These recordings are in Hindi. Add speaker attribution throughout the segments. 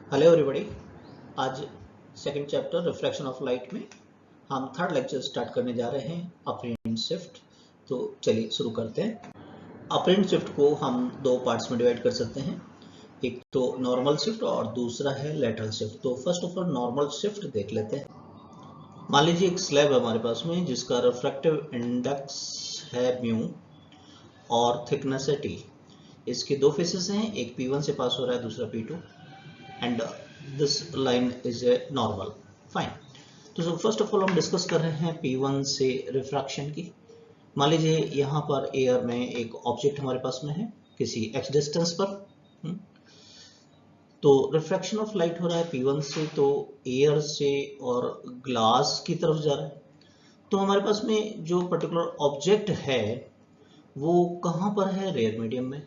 Speaker 1: Hello everybody. आज second chapter reflection of light में हम थर्ड लेक्चर स्टार्ट करने जा रहे हैं, अपरेंट शिफ्ट। तो चलिए शुरू करते हैं। अपरेंट शिफ्ट को हम दो पार्ट्स में डिवाइड कर सकते हैं, एक तो नॉर्मल शिफ्ट और दूसरा है लेटरल शिफ्ट। तो first of all normal shift देख लेते हैं। मान लीजिए एक स्लैब है हमारे पास में जिसका रिफ्रैक्टिव इंडेक्स है म्यू और थिकनेस है टी। इसके दो फेसेस हैं, एक P1 से पास हो रहा है, दूसरा P2, and this line is a normal. Fine. तो फर्स्ट ऑफ ऑल हम डिस्कस कर रहे हैं P1 से रिफ्रैक्शन की। मान लीजिए यहाँ पर एयर में एक ऑब्जेक्ट हमारे पास में है किसी x डिस्टेंस पर। तो रिफ्रैक्शन ऑफ लाइट हो रहा है P1 से, तो एयर से और ग्लास की तरफ जा रहा है। तो हमारे पास में जो पर्टिकुलर ऑब्जेक्ट है वो कहाँ पर है? रेयर मीडियम में।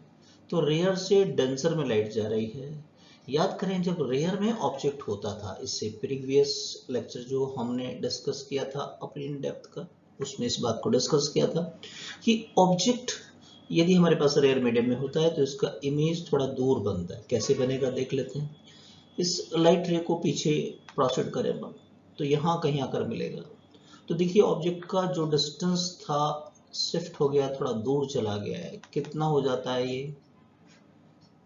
Speaker 1: तो रेयर से डेंसर में लाइट जा रही है। याद करें जब रेयर में ऑब्जेक्ट होता था, इससे प्रीवियस लेक्चर जो हमने डिस्कस किया था अपरेंट डेप्थ का, उसमें इस बात को डिस्कस किया था कि ऑब्जेक्ट यदि हमारे पास रेयर मीडियम में होता है तो इसका इमेज थोड़ा दूर बनता है। कैसे बनेगा देख लेते हैं। इस लाइट रे को पीछे प्रोसीड करें तो यहाँ कहीं आकर मिलेगा। तो देखिए ऑब्जेक्ट का जो डिस्टेंस था शिफ्ट हो गया, थोड़ा दूर चला गया है। कितना हो जाता है ये?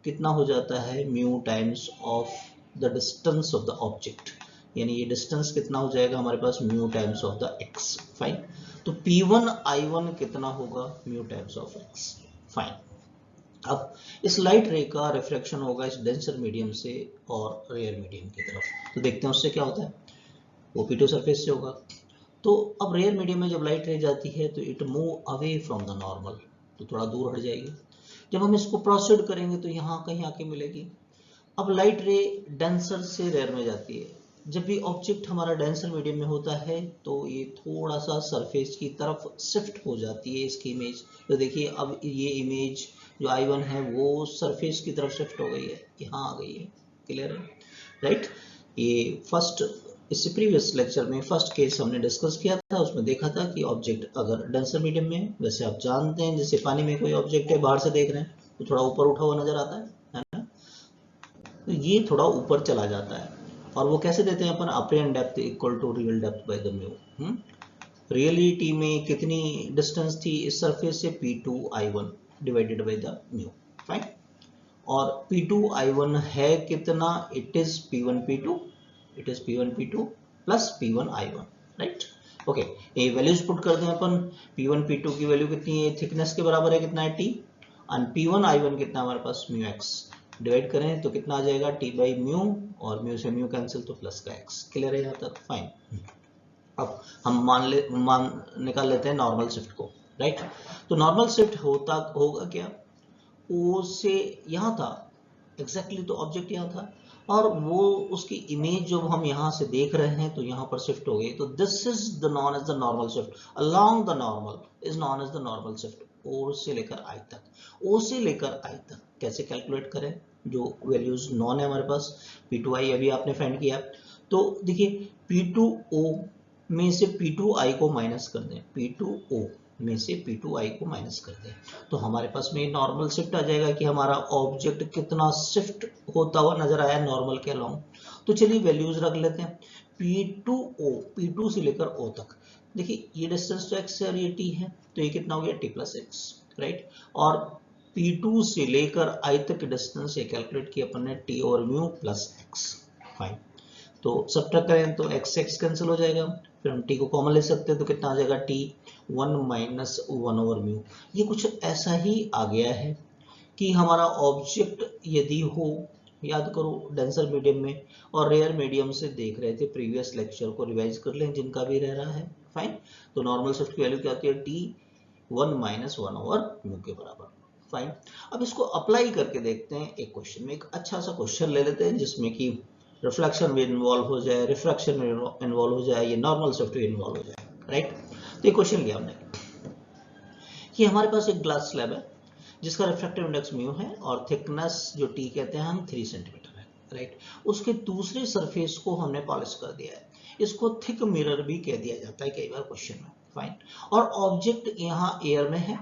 Speaker 1: कितना हो जाता है? Mu times of the distance of the object, यानी ये डिस्टेंस कितना हो जाएगा हमारे पास? Mu times of the x. Fine. तो P1 I1 कितना होगा? Mu times of x. Fine. अब इस लाइट रे का रिफ्लेक्शन होगा इस डेंसर मीडियम से और रेयर मीडियम की तरफ। तो देखते हैं उससे क्या होता है। वो P2 सरफेस से होगा। तो अब रेयर मीडियम में जब लाइट रे जाती है तो it move away from the normal, तो थोड़ा दूर हट जाएगी। जब हम इसको प्रोसीड करेंगे तो यहाँ कहीं आके मिलेगी। अब लाइट रे डेंसर से रेयर में जाती है। जब भी ऑब्जेक्ट हमारा डेंसर मीडियम में होता है तो ये थोड़ा सा सरफेस की तरफ शिफ्ट हो जाती है इसकी इमेज। तो देखिए अब ये इमेज जो I1 है वो सरफेस की तरफ शिफ्ट हो गई है, यहाँ आ गई है। क्लियर है? राइट। ये फर्स्ट, इससे प्रीवियस लेक्चर में फर्स्ट केस हमने डिस्कस किया था, उसमें देखा था कि ऑब्जेक्ट अगर डेंसर मीडियम में, वैसे आप जानते हैं जैसे पानी में कोई ऑब्जेक्ट है बाहर से देख रहे हैं तो थोड़ा ऊपर उठा हुआ नजर आता है ना? तो ये थोड़ा ऊपर चला जाता है। और वो कैसे देते हैं अपन? Apparent depth equal to real depth by the mu. Reality में कितनी डिस्टेंस थी इस सरफेस से? P2 I1 divided by the mu. Fine. और P2 I1 है कितना? It is P1 P2, it is P1 P2 plus P1 I1। Right. Okay, ये वैल्यूज पुट कर दें अपन। P1 P2 की वैल्यू कितनी है? थिकनेस के बराबर है, कितना है? T। और P1 I1 कितना हमारे पास? Mu x. डिवाइड करें तो कितना आ जाएगा? T बाई म्यू, और म्यू से म्यू कैंसिल तो प्लस का एक्स। क्लियर है यहाँ तक? फाइन। अब हम मान निकाल लेते हैं नॉर्मल शिफ्ट को। राइट। तो नॉर्मल शिफ्ट होगा क्या? O से यहाँ था एग्जैक्टली, तो ऑब्जेक्ट यहाँ था और वो उसकी इमेज जो हम यहाँ से देख रहे हैं तो यहाँ पर शिफ्ट हो गई। तो this is the known as the normal shift along the normal is known as the normal shift. O से लेकर I तक, O से लेकर I तक कैसे कैलकुलेट करें? जो वैल्यूज नॉन है हमारे पास, P2I अभी आपने फाइंड किया। तो देखिए P2O में से P2I को माइनस कर दें, P2O में से P2I को माइनस कर दें, तो हमारे पास में नॉर्मल शिफ्ट आ जाएगा कि हमारा ऑब्जेक्ट कितना शिफ्ट होता हुआ नजर आया नॉर्मल के अलोंग। तो चलिए वैल्यूज रख लेते हैं। P2O, P2 से लेकर O तक, देखिए ये डिस्टेंस तो x है और ये t है, तो ये कितना हो गया? t plus x. राइट। और P2 से लेकर I तक की डिस्टेंस ये कैलकुलेट किया अपन ने, t और म्यू प्लस एक्स। फाइन। तो सब्ट्रैक्ट करें तो x x कैंसिल हो जाएगा, फिर हम t को कॉमन ले सकते हैं तो कितना आ जाएगा? t 1 minus 1 over mu. ये कुछ ऐसा ही आ गया है कि हमारा ऑब्जेक्ट यदि हो, याद करो डेंसर मीडियम में और रेयर मीडियम से देख रहे थे, प्रीवियस लेक्चर को रिवाइज कर लें जिनका भी रह रहा है। फाइन। तो नॉर्मल शिफ्ट की वैल्यू क्या आती है? t 1 माइनस 1 ओवर म्यू के बराबर। फाइन। अब इसको अप्लाई करके देखते हैं एक क्वेश्चन में। एक अच्छा सा क्वेश्चन ले लेते हैं जिसमें कि रिफ्लेक्शन भी इन्वॉल्व हो जाए, रिफ्रैक्शन भी इन्वॉल्व हो जाए, ये नॉर्मल शिफ्ट भी इन्वॉल्व हो जाए। राइट। तो ये क्वेश्चन लिया हमने कि हमारे पास एक ग्लास स्लैब है जिसका रिफ्रैक्टिव इंडेक्स म्यू है और थिकनेस जो टी कहते हैं हम 3 सेंटीमीटर है। राइट। उसके दूसरे सरफेस को हमने पॉलिश कर दिया है, इसको थिक मिरर भी कह दिया जाता है कई बार क्वेश्चन में। फाइन। और ऑब्जेक्ट यहाँ एयर में है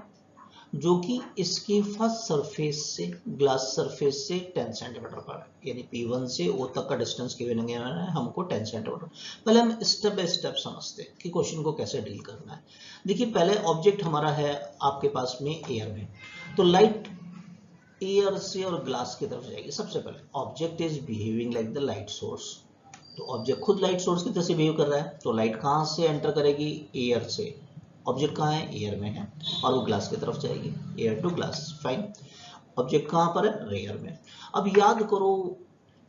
Speaker 1: जो कि इसकी फर्स्ट सरफेस से, ग्लास सरफेस से 10 सेंटीमीटर पर, यानी P1 से O तक का डिस्टेंस गिवन है हमको 10 सेंटीमीटर। पहले हम स्टेप बाय स्टेप समझते हैं कि क्वेश्चन को कैसे डील करना है। देखिए पहले ऑब्जेक्ट हमारा है आपके पास में एयर में, तो लाइट एयर से और ग्लास की तरफ जाएगी। सबसे पहले object is behaving like the light source, तो ऑब्जेक्ट खुद लाइट सोर्स की तरह से बिहेव कर रहा है, तो लाइट कहां से एंटर करेगी, एयर से। ऑब्जेक्ट कहाँ है, एयर में है, और वो ग्लास की तरफ जाएगी, air to glass, fine. Object कहाँ पर है, रेयर में। अब याद करो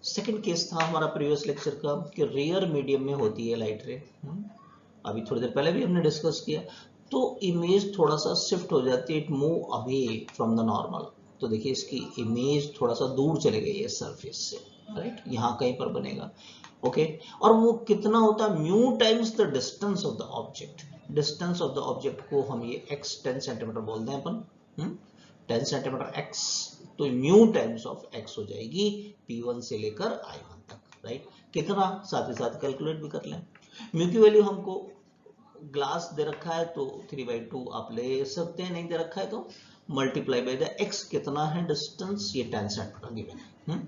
Speaker 1: सेकंड केस था हमारा प्रीवियस लेक्चर का कि रेयर मीडियम में होती है लाइट रे, अभी थोड़ी देर पहले भी हमने डिस्कस किया। तो इमेज थोड़ा सा शिफ्ट हो जाती है, it move away from the normal. तो देखिए इसकी इमेज थोड़ा सा दूर चले गई है सरफेस से, राइट, यहाँ कहीं पर बनेगा, ओके। और वो कितना होता है, mu times the distance of the object. Distance of the object को हम ये x 10 सेंटीमीटर बोलते हैं अपन, 10 सेंटीमीटर x, तो म्यू टाइम्स ऑफ x हो जाएगी P1 से लेकर I1 तक, राइट। कितना, साथ ही साथ कैलकुलेट भी कर लें। म्यू की वैल्यू हमको ग्लास दे रखा है तो 3/2 आप ले सकते हैं, नहीं दे रखा है तो मल्टीप्लाई बाय द x, कितना है डिस्टेंस, ये 10 सेंटीमीटर गिवन है।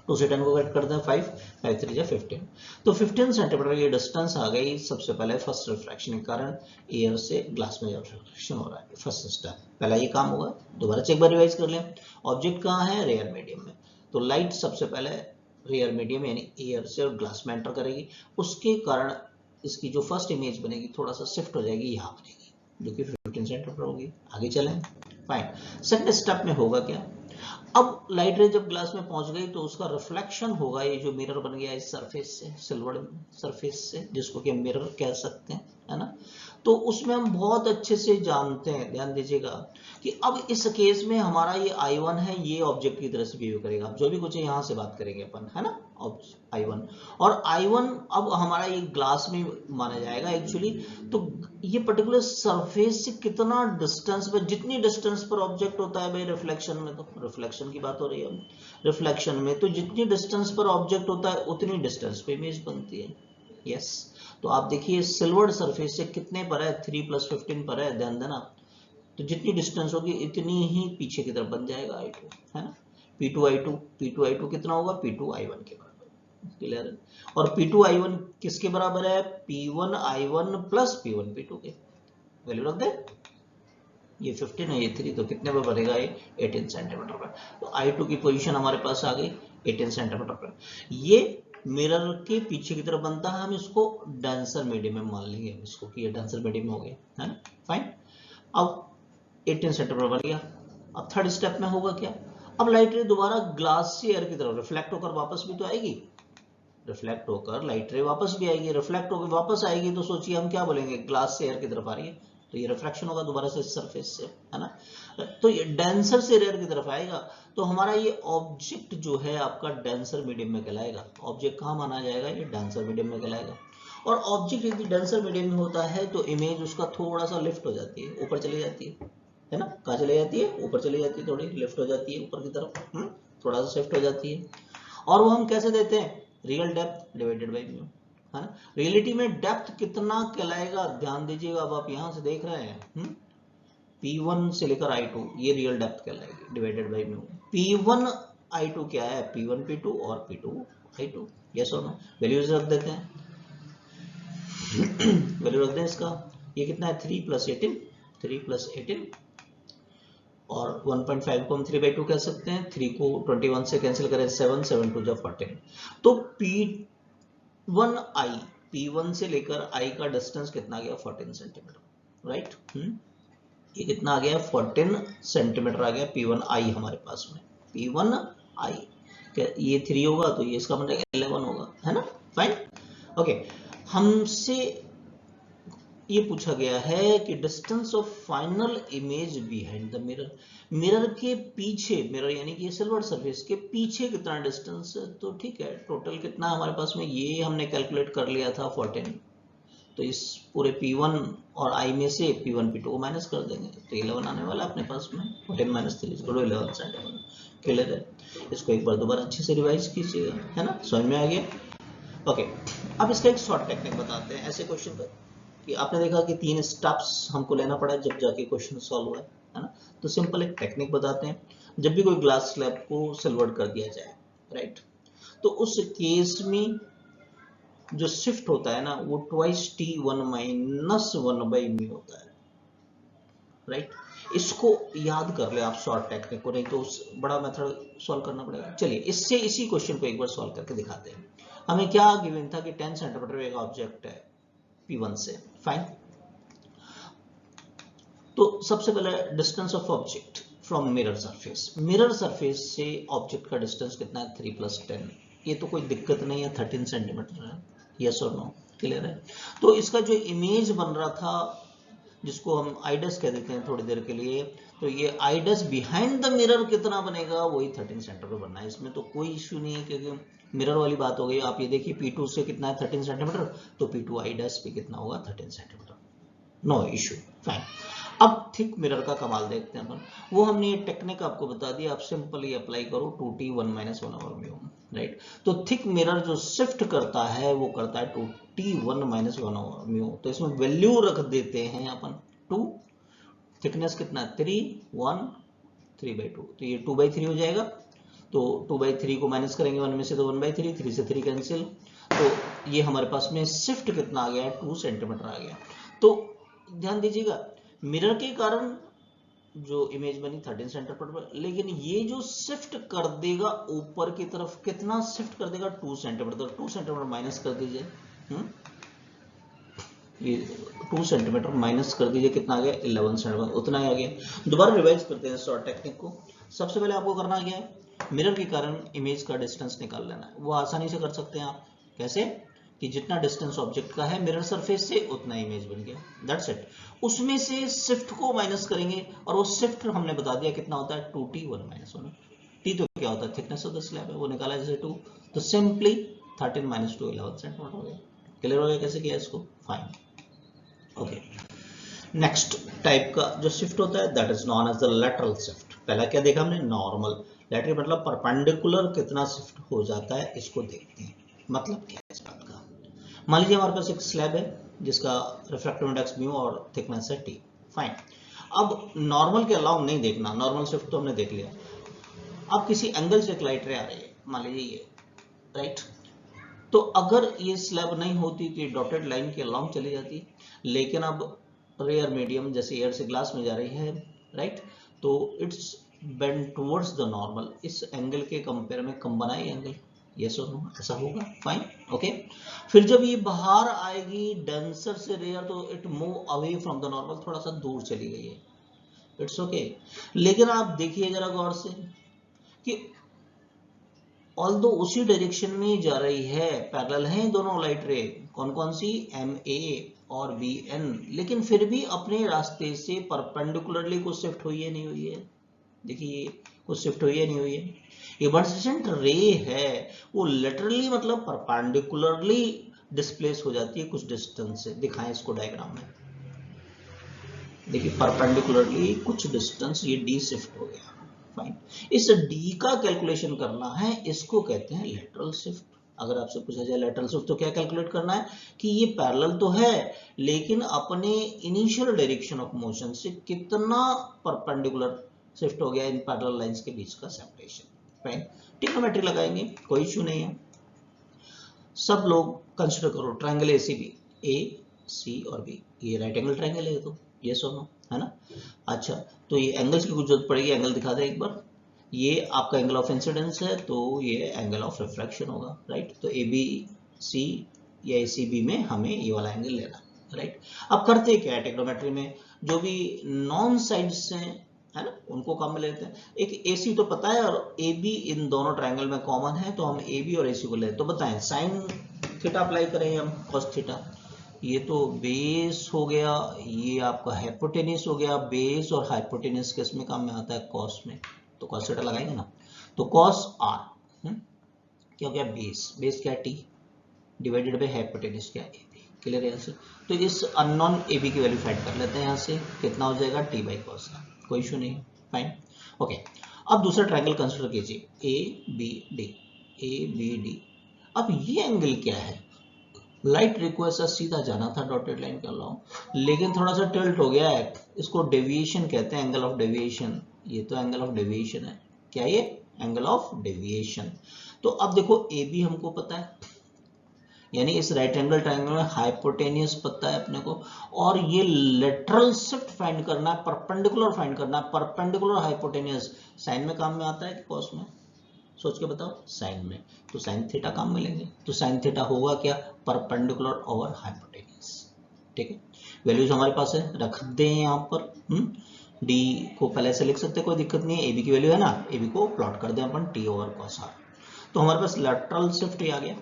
Speaker 1: 2 से 10 को कट करते हैं 5, 5 3 15, तो 15 सेंटीमीटर ये डिस्टेंस आ गई। सबसे पहले फर्स्ट रिफ्रैक्शन के कारण एयर से ग्लास में रिफ्रैक्शन हो रहा है, फर्स्ट स्टेप, पहला ये काम होगा। दोबारा से एक बार रिवाइज कर लें, ऑब्जेक्ट कहाँ है, रेयर मीडियम में, तो लाइट सबसे पहले रेयर मीडियम यानी एयर से और ग्लास में एंटर करेगी, उसके कारण इसकी जो फर्स्ट इमेज बनेगी थोड़ा सा शिफ्ट हो जाएगी, यहाँ बनेगी, जो कि 15 सेंटीमीटर होगी। आगे चलें, फाइन। सेकंड स्टेप में होगा क्या, अब लाइट रे जब ग्लास में पहुंच गई तो उसका रिफ्लेक्शन होगा, ये जो मिरर बन गया इस सरफेस से, सिल्वर सरफेस से, जिसको कि हम मिरर कह सकते हैं, है ना। तो उसमें हम बहुत अच्छे से जानते हैं, ध्यान दीजिएगा कि अब इस केस में हमारा ये I1 है, ये ऑब्जेक्ट की तरह से बिहेव करेगा। जो भी कुछ है यहाँ से बात करेंगे अपन, है ना, I1, और I1 अब हमारा ये ग्लास में माना जाएगा एक्चुअली। तो ये पर्टिकुलर सरफेस से कितना डिस्टेंस पर, जितनी डिस्टेंस पर ऑब्जेक्ट होता है भाई रिफ्लेक्शन में, तो रिफ्लेक्शन की बात हो रही है रिफ्लेक्शन में, तो जितनी डिस्टेंस पर ऑब्जेक्ट होता है उतनी डिस्टेंस पे इमेज बनती है, यस। तो आप देखिए सिल्वर सरफेस से कितने पर है, 3 + 15 पर है, ध्यान देना। तो जितनी डिस्टेंस होगी इतनी ही पीछे की तरफ बन जाएगा I2, है ना। P2I2 कितना होगा, P2I1 के बराबर, क्लियर है। और P2I1 किसके बराबर है, P1I1 + P1P2 के, वैल्यू रख दे, ये 15 है, ये 3, तो कितने पर बनेगा, ये 18 सेंटीमीटर पर। तो I2 की पोजीशन हमारे पास आ गई 18 सेंटीमीटर पर। ये मिरर के पीछे की तरफ बनता है, हम इसको डेंसर मीडियम में मान लेंगे इसको कि ये डेंसर मीडियम हो गया, है ना, फाइन। अब 18 सेंटीमीटर बन गया। अब थर्ड स्टेप में होगा क्या, अब लाइट रे दोबारा ग्लास से एयर की तरफ रिफ्लेक्ट होकर वापस भी तो आएगी, रिफ्लेक्ट होकर लाइट रे वापस भी आएगी, रिफ्लेक्ट होकर वापस आएगी, तो सोचिए हम क्या बोलेंगे, ग्लास से एयर की तरफ आ रही है, तो ये रिफ्रैक्शन होगा दोबारा से सरफेस से, है ना। तो ये डेंसर से रेयर की तरफ आएगा, तो हमारा ये ऑब्जेक्ट जो है आपका डेंसर मीडियम में कहलाएगा। ऑब्जेक्ट कहाँ माना जाएगा, ये डेंसर मीडियम में कहलाएगा। और ऑब्जेक्ट यदि डेंसर मीडियम में होता है तो इमेज उसका थोड़ा सा लिफ्ट हो जाती है, ऊपर चली जाती है ना, कहाँ चली जाती है, ऊपर चली जाती है, थोड़ी लिफ्ट हो जाती है ऊपर की तरफ, थोड़ा सा शिफ्ट हो जाती है। और वो हम कैसे देते हैं, real depth divided by mu, है ना। रियलिटी में डेप्थ कितना कहलाएगा, ध्यान दीजिएगा, अब आप यहां से देख रहे हैं, P1 से लेकर I2, ये रियल डेप्थ कहलाएगी divided by mu. P1 I2 क्या है, P1 P2 और P2 I2, यस और नो, वैल्यूज रख देते हैं, वैल्यू रख दें इसका, ये कितना है, 3 + 18, 3 + 18, और 1.5 को हम 3/2 कह सकते हैं, 3 को 21 से कैंसिल करें 7, 7 2 जा 14, तो P1 से लेकर I का डिस्टेंस कितना गया, 14 सेंटीमीटर, राइट। ये कितना आ गया, 14 सेंटीमीटर आ गया P1I हमारे पास में, P1I, ये 3 होगा तो ये इसका मतलब 11 होगा, है ना, फाइन, ओके। हमसे ये पूछा गया है कि distance of final image behind the mirror, mirror के पीछे, मिरर यानी कि सिल्वर सरफेस के पीछे कितना डिस्टेंस है, तो ठीक है, टोटल कितना हमारे पास में, ये हमने कैलकुलेट कर लिया था 14, तो इस पूरे P1 और I में से P1 P2 को माइनस कर देंगे, तो 11 आने वाला अपने पास में, 14 - 3 = 11 सेंटीमीटर, क्लियर है। इसको एक बार दोबारा अच्छे से रिवाइज कीजिएगा, है ना, समझ में आ गया, ओके। अब इसका एक शॉर्ट टेक्निक बताते हैं ऐसे क्वेश्चन का, कि आपने देखा कि 3 स्टेप्स हमको लेना पड़ा जब जाके क्वेश्चन सॉल्व हुआ है, है ना। तो सिंपल एक टेक्निक बताते हैं, जब भी कोई ग्लास स्लैब को सिल्वर्ड कर दिया जाए, राइट, तो उस केस में जो शिफ्ट होता है ना वो ट्वाइस T1 माइनस 1/μ होता है, राइट। इसको याद कर ले आप शॉर्ट टेक्निक को, नहीं तो बड़ा मेथड सॉल्व करना पड़ेगा। चलिए इससे इसी क्वेश्चन को एक बार सॉल्व करके दिखाते हैं। हमें क्या गिवन था कि 10 सेंटीमीटर एक ऑब्जेक्ट है P1 से, फाइन। तो सबसे पहले distance of object from mirror surface, mirror surface से ऑब्जेक्ट का डिस्टेंस कितना है 3 + 10, ये तो कोई दिक्कत नहीं है, 13 सेंटीमीटर है, यस और नो, क्लियर है। तो इसका जो इमेज बन रहा था जिसको हम आइडस कह देते हैं थोड़ी देर के लिए, तो ये आइडस बिहाइंड द मिरर कितना बनेगा, वही 13 सेंटीमीटर बनना है, इसमें तो कोई इश्यू नहीं है क्योंकि मिरर वाली बात हो गई। आप ये देखिए P2 से कितना है 13 सेंटीमीटर, तो P2 आइडस भी कितना होगा 13 सेंटीमीटर, नो इश्यू, फाइन। अब थिक मिरर का कमाल देखते हैं अपन, वो हमने ये टेक्निक आपको बता दिया, आप सिंपली अप्लाई करो 2T1 - 1/μ, राइट। तो थिक मिरर जो शिफ्ट करता है वो करता है 2T1 - 1/μ, तो इसमें वैल्यू रख देते हैं अपन 2, थिकनेस कितना 3, 1, 3/2, तो ये 2/3 हो जाएगा। तो 2/3 को माइनस करेंगे 1 में से तो 1/3, 3 से 3 कैंसिल, तो ये हमारे पास में शिफ्ट कितना आ गया है 2 सेंटीमीटर आ गया। तो ध्यान दीजिएगा मिरर के कारण जो इमेज बनी 13 सेंटीमीटर पर, लेकिन ये जो शिफ्ट कर देगा ऊपर की तरफ, कितना शिफ्ट कर देगा 2 सेंटीमीटर, 2 सेंटीमीटर माइनस कर दीजिए, ये 2 सेंटीमीटर माइनस कर दीजिए, कितना आ गया 11 सेंटीमीटर, उतना ही आ गया। दोबारा रिवाइज करते हैं शॉर्ट टेक्निक को। सबसे पहले आपको करना क्या है, मिरर के कारण इमेज का डिस्टेंस निकाल लेना है। वो आसानी से कर सकते हैं आप, कैसे कि जितना डिस्टेंस ऑब्जेक्ट का है मिरर सरफेस से उतना इमेज बन गया, दैट्स इट। उसमें से शिफ्ट को माइनस करेंगे और वो शिफ्ट हमने बता दिया कितना होता है 2T1 - 1, T तो क्या होता है थिकनेस ऑफ द स्लैब है, वो निकाला जैसे 2, तो सिंपली 13 - 2 11 सेंटीमीटर हो गया। क्लियर हो गया कैसे किया इसको, फाइन, ओके। नेक्स्ट टाइप का जो शिफ्ट होता है that is known as the lateral shift. पहला क्या देखा हमने, नॉर्मल, लैटरल मतलब परपेंडिकुलर कितना शिफ्ट हो जाता है, इसको देखते हैं। मतलब क्या है इस बात का, मान लीजिए हमारे पास एक स्लैब है जिसका रिफ्रैक्टिव इंडेक्स μ और थिकनेस है T, फाइन। अब नॉर्मल के अलाउ नहीं देखना, नॉर्मल शिफ्ट तो हमने देख लिया। अब किसी एंगल से एक लाइट रे आ रही है, मान लीजिए ये, राइट। तो अगर ये स्लैब नहीं होती तो ये डॉटेड लाइन के अलाउ चली जाती, लेकिन अब रेयर मीडियम जैसे एयर से ग्लास में जा रही है, राइट, तो it's bend towards the normal, इस एंगल के कंपेयर में कम बना है एंगल, यस और नो, ऐसा होगा, फाइन, ओके। फिर जब ये बाहर आएगी डेंसर से रेयर, तो it move away from the normal, थोड़ा सा दूर चली गई है, इट्स ओके। लेकिन आप देखिए जरा गौर से कि ऑल्दो उसी डायरेक्शन में जा रही है, पैरेलल हैं दोनों लाइट रे, कौन कौन सी, MA और BN, लेकिन फिर भी अपने रास्ते से परपेंडिकुलरली कुछ शिफ्ट हुई है नहीं हुई है, देखिए कुछ शिफ्ट हुई है नहीं हुई है। इमर्जेंट रे है वो लेटरली मतलब परपेंडिकुलरली डिस्प्लेस हो जाती है कुछ डिस्टेंस से, दिखाएं इसको डायग्राम में, देखिए परपेंडिकुलरली कुछ डिस्टेंस ये D शिफ्ट हो गया, फाइन। इस D का कैलकुलेशन करना है, इसको कहते हैं लेटरल शिफ्ट। अगर आपसे पूछा जाए लेटरल शिफ्ट तो क्या कैलकुलेट करना है कि ये पैरेलल तो है लेकिन अपने इनिशियल डायरेक्शन ऑफ मोशन से कितना परपेंडिकुलर शिफ्ट हो गया इन पैरेलल लाइंस के बीच का सेपरेशन, फाइन। ट्रिग्नोमेट्री लगाएंगे, कोई इश्यू नहीं है। सब लोग कंसिडर करो ट्रायंगल ACB, A, C और B, ये राइट एंगल ट्रायंगल है, तो यस और नो, है ना। अच्छा, तो ये एंगल्स की कुछ जरूरत पड़ेगी, एंगल दिखा दे एक बार। ये आपका एंगल ऑफ इंसिडेंस है, तो ये एंगल ऑफ रिफ्रैक्शन होगा, राइट। तो ABC या ACB में हमें ये वाला एंगल लेना, राइट। अब करते क्या है ट्रिग्नोमेट्री में, जो भी नॉन साइड्स हैं, है ना, उनको काम में लेते हैं। एक AC तो पता है और AB इन दोनों ट्रायंगल में कॉमन है, तो हम AB और AC को लेते हैं। तो बताएं साइन थीटा अप्लाई करें हम कॉस थीटा, ये तो बेस हो गया, ये आपका हाइपोटेनिस हो गया, बेस और हाइपोटेनिस किस में काम में आता है, कॉस में, तो कॉस थीटा लगाएंगे ना, तो कॉस R क्या हो गया, बेस क्या है T डिवाइडेड बाय हाइपोटेनिस क्या है AB, क्लियर है यहाँ से। तो इस अननोन AB की वैल्यू फाइंड कर लेते हैं, यहाँ से कितना हो जाएगा T बाई कॉस R, कोई इशू नहीं, फाइन, ओके। अब दूसरा ट्रायंगल कंसीडर कीजिए ABD, अब ये एंगल क्या है, लाइट रे को ऐसा सीधा जाना था डॉटेड लाइन कर रहा हूँ, लेकिन थोड़ा सा टिल्ट हो गया है, इसको डेविएशन कहते हैं, एंगल ऑफ डेविएशन। ये तो एंगल ऑफ डेविएशन है, क्या ये एंगल ऑफ डेविएशन। तो अब देखो ए बी हमको पता है, यानी इस राइट एंगल ट्रायंगल में हाइपोटेनियस पता है अपने को, और ये लेटरल शिफ्ट फाइंड करना है, परपेंडिकुलर फाइंड करना है, परपेंडिकुलर हाइपोटेनियस साइन में काम में आता है कि कॉस में, सोच के बताओ, साइन में, तो साइन थीटा काम में लेंगे, तो साइन थीटा होगा क्या, परपेंडिकुलर ओवर हाइपोटेनियस। ठीक है, वैल्यूज हमारे पास है, रख दें यहाँ पर। डी को पहले से लिख सकते हैं, कोई दिक्कत नहीं है, एबी की वैल्यू है ना, एबी को प्लॉट कर दें अपन टी ओवर कॉस आर, तो हमारे पास लेटरल शिफ्ट आ गया,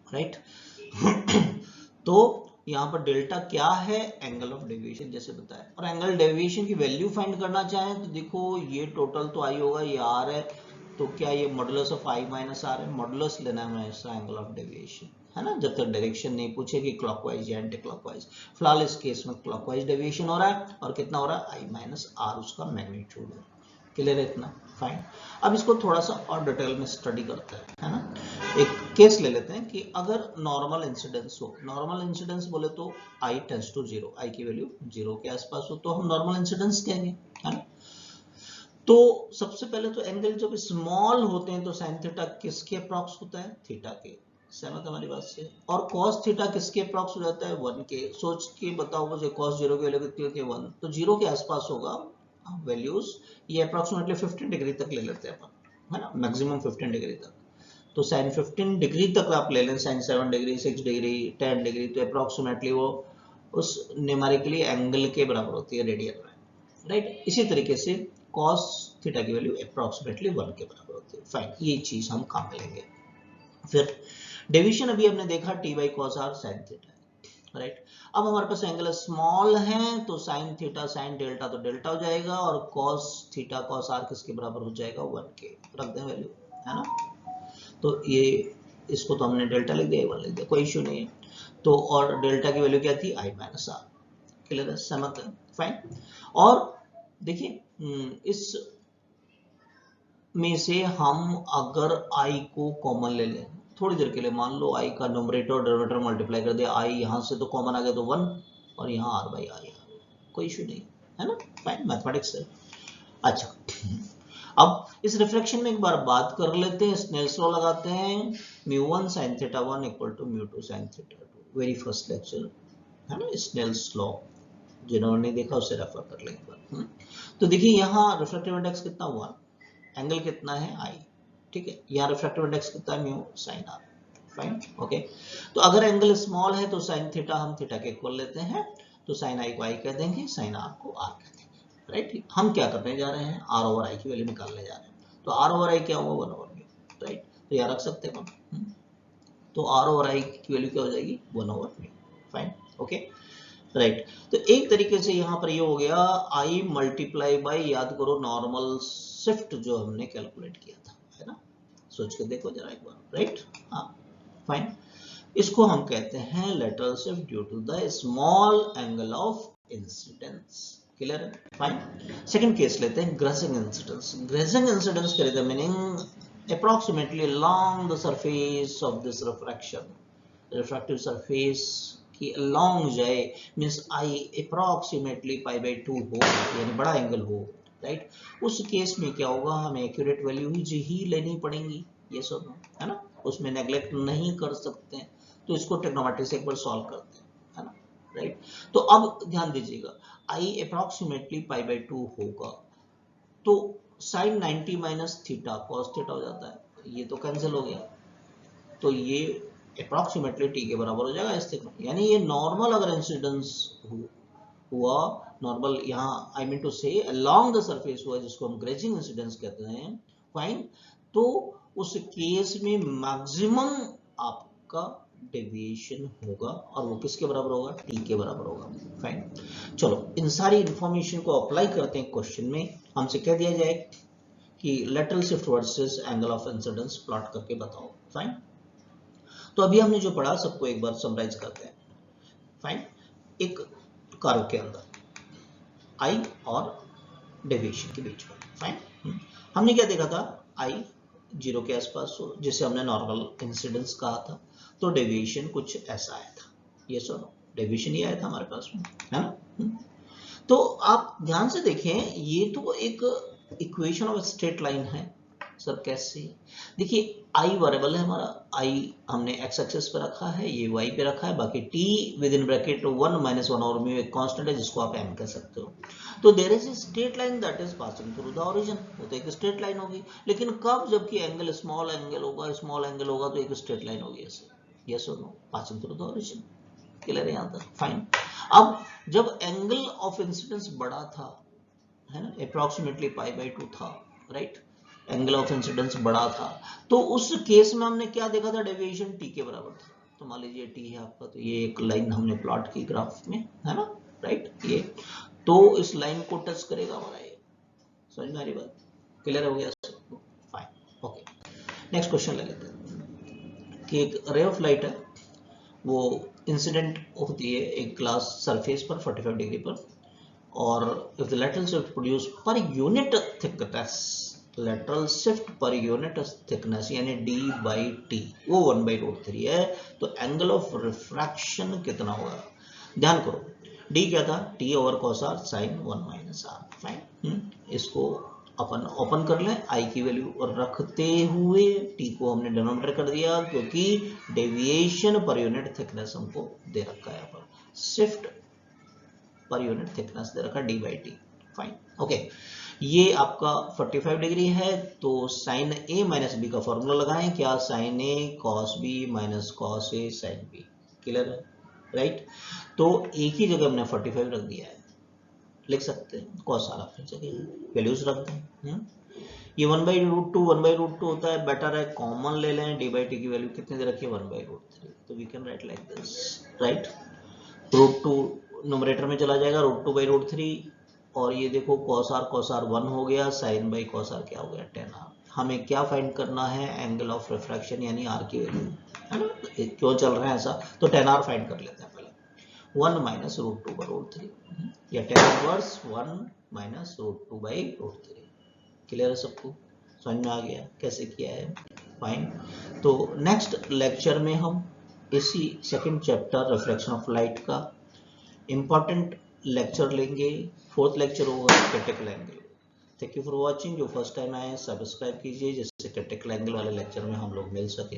Speaker 1: राइट। तो यहाँ पर डेल्टा क्या है, एंगल ऑफ डेविएशन जैसे बताया, और एंगल डेविएशन की वैल्यू फाइंड करना चाहें तो देखो ये टोटल तो आई होगा, ये आर है, तो क्या ये modulus of i minus r है, मॉडुलस लेना है हमेशा एंगल ऑफ डेविएशन, है ना, जब तक डायरेक्शन नहीं पूछे कि क्लॉकवाइज या एंटी क्लॉकवाइज। फिलहाल इस केस में क्लॉकवाइज डेविएशन हो रहा है, और कितना हो रहा है, आई माइनस आर उसका मैग्नीट्यूड है। क्लियर है इतना, फाइन। अब इसको थोड़ा सा और डिटेल में स्टडी करते हैं, है ना। एक केस ले लेते हैं कि अगर नॉर्मल इंसिडेंस हो, नॉर्मल इंसिडेंस बोले तो आई टेंड्स टू जीरो, आई की वैल्यू जीरो के आसपास हो तो हम नॉर्मल इंसिडेंस कहेंगे, है ना। तो सबसे पहले तो एंगल जब स्मॉल होते हैं तो साइन थीटा किसके अप्रॉक्स होता है, थीटा के, सहमत हमारी बात से, और कॉस थीटा किसके अप्रॉक्स हो जाता है, 1 के। सोच के बताओ मुझे, कॉस जीरो की वैल्यू कितनी होती है, 1, तो जीरो के आसपास होगा वैल्यूज, ये अप्रॉक्सीमेटली 15 डिग्री तक ले लेते हैं अपन, है ना, मैक्सिमम 15 डिग्री तक। तो साइन 15 डिग्री तक आप ले लें, साइन 7 डिग्री, 6 डिग्री, 10 डिग्री, तो अप्रॉक्सीमेटली वो उस न्यूमेरिकली एंगल के बराबर होती है रेडियन में, राइट। इसी तरीके से cos थीटा की वैल्यू अप्रॉक्सीमेटली 1 के बराबर होती है, फाइन, ये चीज हम काम में लेंगे। फिर डेविएशन अभी हमने देखा t by cos r sin theta, right. अब हमारे पास एंगल स्मॉल है तो साइन थीटा साइन डेल्टा तो डेल्टा हो जाएगा, और cos थीटा cos r किसके बराबर हो जाएगा, 1 के, रख दें वैल्यू, है ना। तो ये इसको तो हमने डेल्टा लिख दिया, 1 लिख दिया, कोई इश्यू नहीं है। तो और डेल्टा की वैल्यू क्या थी, आई माइनस आर, क्लियर है, सहमत है, फाइन। और देखिए इस में से हम अगर आई को कॉमन ले लें थोड़ी देर के लिए, मान लो आई का न्यूमरेटर और डिनोमिनेटर मल्टीप्लाई कर दिया, आई यहाँ से तो कॉमन आ गया तो 1, और यहाँ आर बाई आर, कोई इशू नहीं है ना, फाइन, मैथमेटिक्स है। अच्छा, अब इस रिफ्लेक्शन में एक बार बात कर लेते हैं, स्नेल्स लॉ लगाते हैं, μ1 sin theta 1 equal to μ2 sin theta 2, very first lecture, है ना, स्नेल्स लॉ, जिन्होंने देखा उसे रेफर कर लें एक बार। तो देखिए यहाँ रिफ्लेक्टिव इंडेक्स कितना हुआ, एंगल कितना है आई, ठीक है, यहाँ रिफ्लेक्टिव इंडेक्स कितना है, mu sine r, fine, okay. तो अगर एंगल स्मॉल है तो साइन थीटा हम थीटा के इक्वल लेते हैं, तो साइन आई को आई कह देंगे, साइन आर को आर कह देंगे, राइट। हम क्या करने जा रहे हैं, आर ओवर आई की वैल्यू निकालने जा रहे हैं, तो आर ओवर आई क्या होगा, 1 ओवर म्यू, राइट, तो यहाँ रख सकते हैं हम, तो आर ओवर आई की वैल्यू क्या हो जाएगी, 1 over mu, fine, okay, right. तो एक तरीके से यहाँ पर ये हो गया आई मल्टीप्लाई बाई, याद करो नॉर्मल शिफ्ट जो हमने कैलकुलेट किया था, है ना, सोच के देखो जरा एक बार, राइट, हाँ, फाइन। इसको हम कहते हैं lateral shift due to the small angle of incidence, clear है, फाइन। सेकंड केस लेते हैं, ग्रेसिंग इंसिडेंस। ग्रेसिंग इंसिडेंस क्या रहता है, meaning approximately along the surface of this refraction, refractive surface की अलोंग जाए, means i approximately pi by 2 हो, यानी बड़ा एंगल हो, राइट। उस केस में क्या होगा, हमें एक्यूरेट वैल्यू ही लेनी पड़ेंगी, ये सब है ना, उसमें नेग्लेक्ट नहीं कर सकते हैं। तो इसको ट्रिग्नोमेट्री से एक बार सॉल्व करते हैं, है ना, राइट। तो अब ध्यान दीजिएगा, आई अप्रॉक्सीमेटली पाई बाई 2 होगा, तो sine 90 minus theta cos theta हो जाता है, ये तो कैंसिल हो गया, तो ये अप्रॉक्सीमेटली टी के बराबर हो जाएगा इस में, यानी ये नॉर्मल अगर इंसिडेंस हुआ, नॉर्मल यहाँ आई मीन टू से अलोंग द सरफेस हुआ, जिसको हम ग्रेजिंग इंसिडेंस कहते हैं, फाइन, तो उस केस में मैक्सिमम आपका डेविएशन होगा, और वो किसके बराबर होगा, टी के बराबर होगा, फाइन। चलो इन सारी इंफॉर्मेशन को अप्लाई करते हैं क्वेश्चन में, हमसे कह दिया जाए कि lateral shift versus angle of incidence plot करके बताओ, फाइन। तो अभी हमने जो पढ़ा सबको एक बार समराइज करते हैं, फाइन। एक कर्व के अंदर आई और डेविएशन के बीच में, फाइन, हमने क्या देखा था, आई जीरो के आसपास हो, जिसे हमने नॉर्मल इंसिडेंस कहा था, तो डेविएशन कुछ ऐसा आया था। ये सुनो, डेविएशन ही आया था हमारे पास में, है ना। तो आप ध्यान से देखें, ये तो एक इक्वेशन ऑफ स्ट्रेट लाइन है। सर कैसे? देखिए आई वेरिएबल है हमारा, आई हमने एक्स एक्सिस पे रखा है, ये वाई पे रखा है, बाकी टी विद इन ब्रैकेट 1 - 1 और म्यू एक कांस्टेंट है जिसको आप एम कह सकते हो। तो there is a straight line that is passing through the origin, वो तो एक स्ट्रेट लाइन होगी। लेकिन कब? जबकि एंगल स्मॉल एंगल होगा, स्मॉल एंगल होगा तो एक स्ट्रेट लाइन होगी ऐसे। यस और no? Passing through the origin. Clear है यहाँ तक? फाइन। अब जब एंगल ऑफ इंसिडेंस बड़ा था, है ना, अप्रोक्सीमेटली π/2 था, राइट, एंगल ऑफ इंसिडेंस बड़ा था, तो उस केस में हमने क्या देखा था? डेविएशन टी के बराबर था। तो मान लीजिए टी है आपका, तो ये एक लाइन हमने प्लॉट की ग्राफ में, है ना, राइट, ये तो इस लाइन को टच करेगा हमारा ये। समझ में आ रही बात? क्लियर हो गया सबको? Fine, okay. नेक्स्ट क्वेश्चन ले लेते हैं कि एक रे ऑफ लाइट है, वो इंसिडेंट होती है एक ग्लास सरफेस पर 45 डिग्री पर, और if the lateral shift produced per unit thickness, lateral shift per unit thickness यानी d by t वो 1/√3 है, तो एंगल ऑफ रिफ्रैक्शन कितना होगा? ध्यान करो, d क्या था? t over cos r sin 1 - r। Fine, इसको अपन ओपन कर लें, i की वैल्यू रखते हुए t को हमने डिनोमिनेटर कर दिया, क्योंकि डेविएशन पर यूनिट थिकनेस हमको दे रखा है यहाँ पर, शिफ्ट पर यूनिट थिकनेस दे रखा d/t। Fine, okay. ये आपका 45 डिग्री है, तो साइन a माइनस बी का फॉर्मूला लगाएं। क्या? Sine a cos b minus cos a sin b। Clear है? राइट। तो एक ही जगह हमने 45 रख दिया है, लिख सकते हैं cos r अपनी जगह वैल्यूज रख दें। ये 1/√2 1/√2 होता है, बेटर है कॉमन ले लें। d/t की वैल्यू कितनी दे रखी है? 1/√3। तो we can write like this, right. √2 numerator में चला जाएगा, √2/√3, और ये देखो cos r 1 हो गया, sin बाई cos r क्या हो गया? tan r। हमें क्या फाइंड करना है? एंगल ऑफ रिफ्रैक्शन यानी r की वैल्यू, है ना। क्यों चल रहा है ऐसा? तो tan r फाइंड कर लेते हैं पहले। 1 - √2/√3 या tan इनवर्स 1 - √2/√3। क्लियर है सबको? समझ में आ गया कैसे किया है? फाइन। तो नेक्स्ट लेक्चर में हम इसी second chapter reflection of light का इंपॉर्टेंट लेक्चर लेंगे। 4th लेक्चर होगा critical angle. Thank you for watching. जो फर्स्ट टाइम आए सब्सक्राइब कीजिए, जिससे क्रिटिकल एंगल वाले लेक्चर में हम लोग मिल सके।